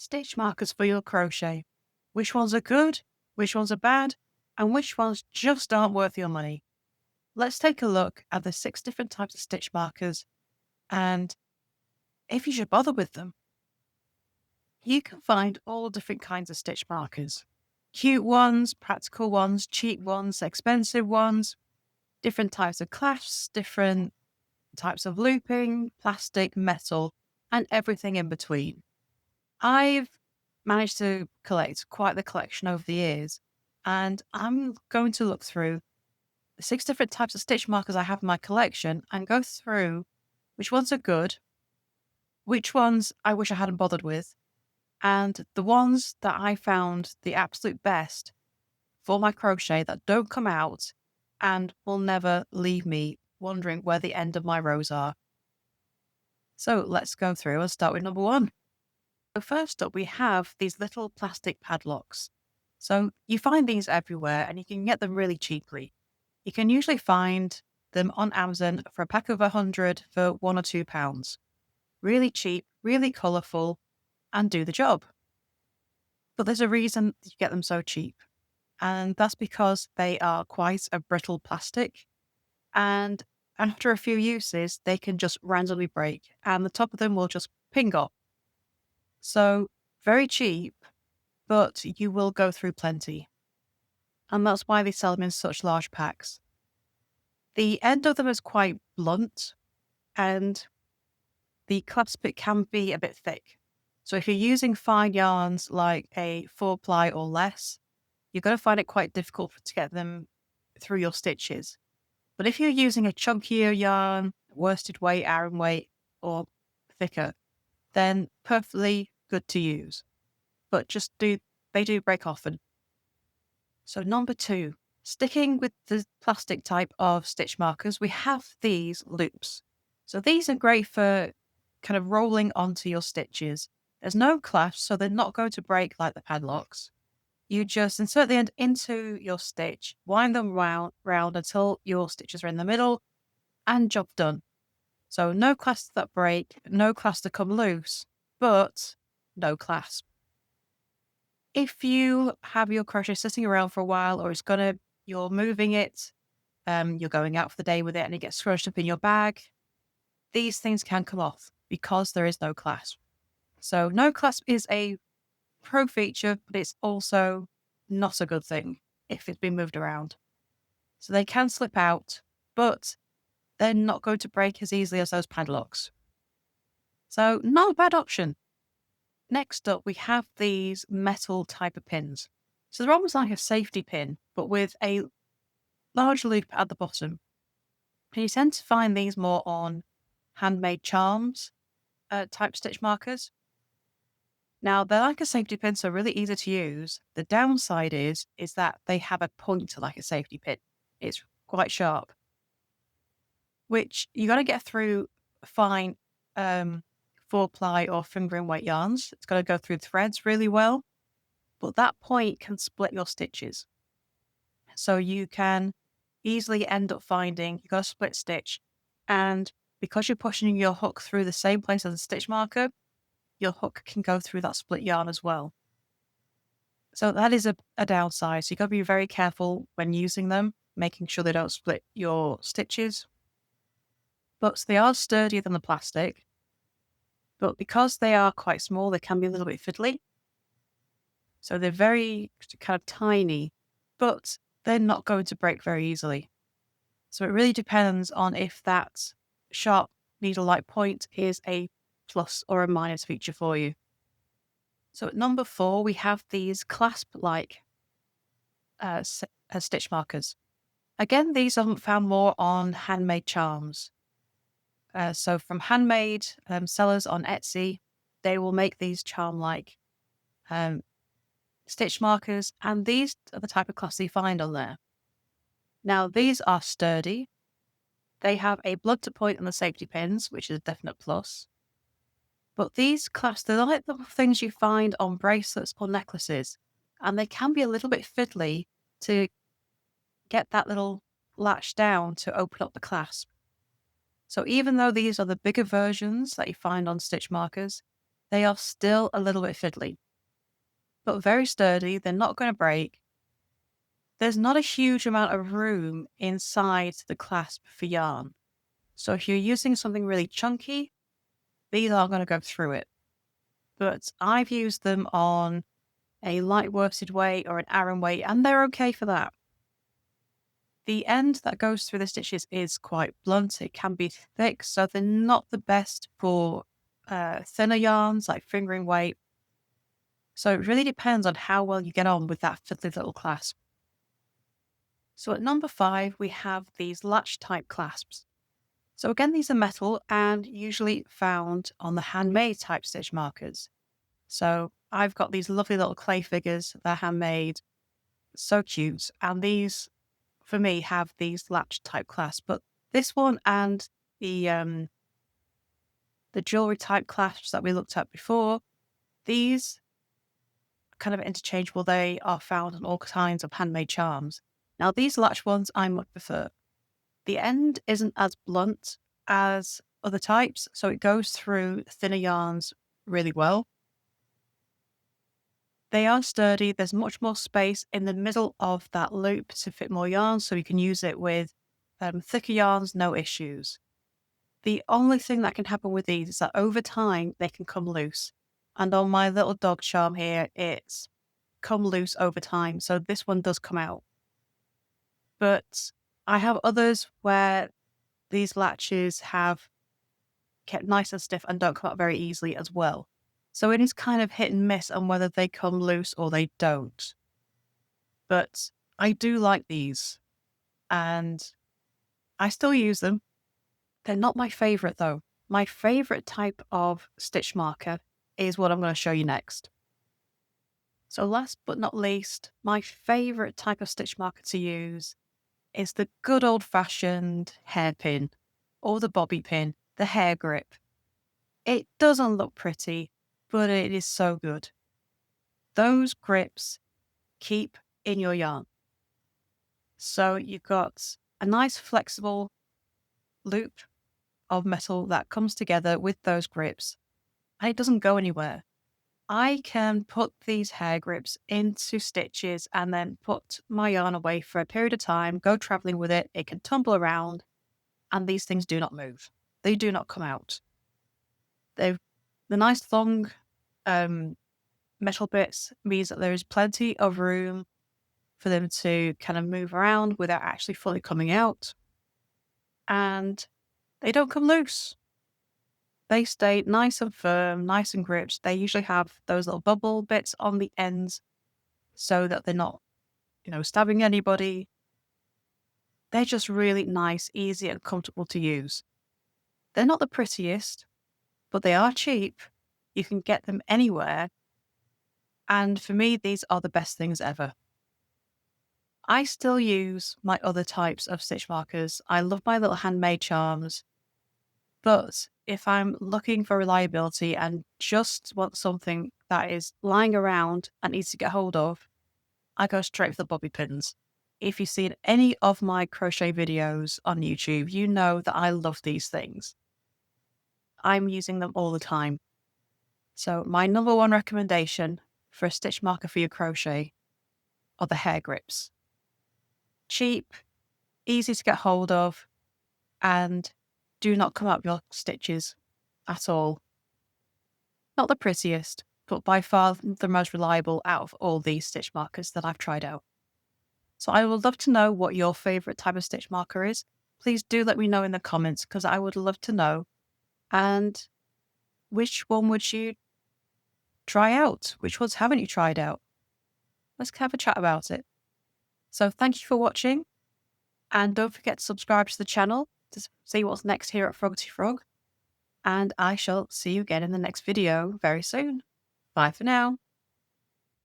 Stitch markers for your crochet. Which ones are good, which ones are bad, and which ones just aren't worth your money. Let's take a look at the 6 different types of stitch markers and if you should bother with them. You can find all different kinds of stitch markers. Cute ones, practical ones, cheap ones, expensive ones, different types of clasps, different types of looping, plastic, metal, and everything in between. I've managed to collect quite the collection over the years, and I'm going to look through the 6 different types of stitch markers I have in my collection and go through which ones are good, which ones I wish I hadn't bothered with, and the ones that I found the absolute best for my crochet that don't come out and will never leave me wondering where the end of my rows are. So let's go through and start with number 1. So first up, we have these little plastic padlocks. So you find these everywhere and you can get them really cheaply. You can usually find them on Amazon for a pack of 100 for £1 or £2. Really cheap, really colourful, and do the job. But there's a reason you get them so cheap, and that's because they are quite a brittle plastic, and after a few uses, they can just randomly break, and the top of them will just ping off. So, very cheap, but you will go through plenty. And that's why they sell them in such large packs. The end of them is quite blunt, and the clasp bit can be a bit thick. So if you're using fine yarns like a 4-ply or less, you're going to find it quite difficult to get them through your stitches. But if you're using a chunkier yarn, worsted weight, Aran weight, or thicker, then perfectly good to use. But they do break often. So number 2, sticking with the plastic type of stitch markers, we have these loops. So these are great for kind of rolling onto your stitches. There's no clasp, so they're not going to break like the padlocks. You just insert the end into your stitch, wind them round until your stitches are in the middle, and job done. So no clasps that break, no clasp that come loose, but no clasp. If you have your crochet sitting around for a while, or you're moving it, you're going out for the day with it and it gets scrunched up in your bag, these things can come off because there is no clasp. So no clasp is a pro feature, but it's also not a good thing if it's been moved around. So they can slip out, but they're not going to break as easily as those padlocks. So not a bad option. Next up, we have these metal type of pins. So they're almost like a safety pin, but with a large loop at the bottom. And you tend to find these more on handmade charms type stitch markers. Now, they're like a safety pin, so really easy to use. The downside is that they have a pointer like a safety pin. It's quite sharp, which you got to get through fine 4-ply or fingering weight yarns. It's got to go through threads really well, but that point can split your stitches. So you can easily end up finding you've got a split stitch, and because you're pushing your hook through the same place as a stitch marker, your hook can go through that split yarn as well. So that is a downside. So you've got to be very careful when using them, making sure they don't split your stitches. But they are sturdier than the plastic. But because they are quite small, they can be a little bit fiddly. So they're very kind of tiny, but they're not going to break very easily. So it really depends on if that sharp needle-like point is a plus or a minus feature for you. So at number 4, we have these clasp-like stitch markers. Again, these are found more on handmade charms. So from handmade sellers on Etsy, they will make these charm-like stitch markers, and these are the type of clasps you find on there. Now, these are sturdy. They have a blood to point on the safety pins, which is a definite plus. But these clasps, they're like the things you find on bracelets or necklaces, and they can be a little bit fiddly to get that little latch down to open up the clasp. So even though these are the bigger versions that you find on stitch markers, they are still a little bit fiddly, but very sturdy. They're not going to break. There's not a huge amount of room inside the clasp for yarn. So if you're using something really chunky, these are going to go through it. But I've used them on a light worsted weight or an Aran weight, and they're okay for that. The end that goes through the stitches is quite blunt. It can be thick, so they're not the best for thinner yarns like fingering weight. So it really depends on how well you get on with that fiddly little clasp. So at number 5, we have these latch type clasps. So again, these are metal and usually found on the handmade type stitch markers. So I've got these lovely little clay figures. They're handmade, so cute. And these, for me, have these latch type clasps. But this one and the jewelry type clasps that we looked at before, these are kind of interchangeable. They are found on all kinds of handmade charms. Now, these latch ones I much prefer. The end isn't as blunt as other types, so it goes through thinner yarns really well. They are sturdy. There's much more space in the middle of that loop to fit more yarn, so you can use it with thicker yarns, no issues. The only thing that can happen with these is that over time, they can come loose. And on my little dog charm here, it's come loose over time, so this one does come out. But I have others where these latches have kept nice and stiff and don't come out very easily as well. So it is kind of hit and miss on whether they come loose or they don't. But I do like these and I still use them. They're not my favorite though. My favorite type of stitch marker is what I'm going to show you next. So last but not least, my favorite type of stitch marker to use is the good old fashioned hairpin or the bobby pin, the hair grip. It doesn't look pretty, but it is so good. Those grips keep in your yarn. So you've got a nice flexible loop of metal that comes together with those grips, and it doesn't go anywhere. I can put these hair grips into stitches and then put my yarn away for a period of time, go traveling with it. It can tumble around, and these things do not move. They do not come out. The nice long metal bits means that there is plenty of room for them to kind of move around without actually fully coming out. And they don't come loose. They stay nice and firm, nice and gripped. They usually have those little bubble bits on the ends so that they're not, stabbing anybody. They're just really nice, easy and comfortable to use. They're not the prettiest, but they are cheap. You can get them anywhere. And for me, these are the best things ever. I still use my other types of stitch markers. I love my little handmade charms. But if I'm looking for reliability and just want something that is lying around and easy to get hold of, I go straight for the bobby pins. If you've seen any of my crochet videos on YouTube, you know that I love these things. I'm using them all the time. So my number one recommendation for a stitch marker for your crochet are the hair grips. Cheap, easy to get hold of, and do not come up your stitches at all. Not the prettiest, but by far the most reliable out of all these stitch markers that I've tried out. So I would love to know what your favourite type of stitch marker is. Please do let me know in the comments because I would love to know. And which one would you try out? Which ones haven't you tried out? Let's have a chat about it. So thank you for watching. And don't forget to subscribe to the channel to see what's next here at Froggity Frog. And I shall see you again in the next video very soon. Bye for now.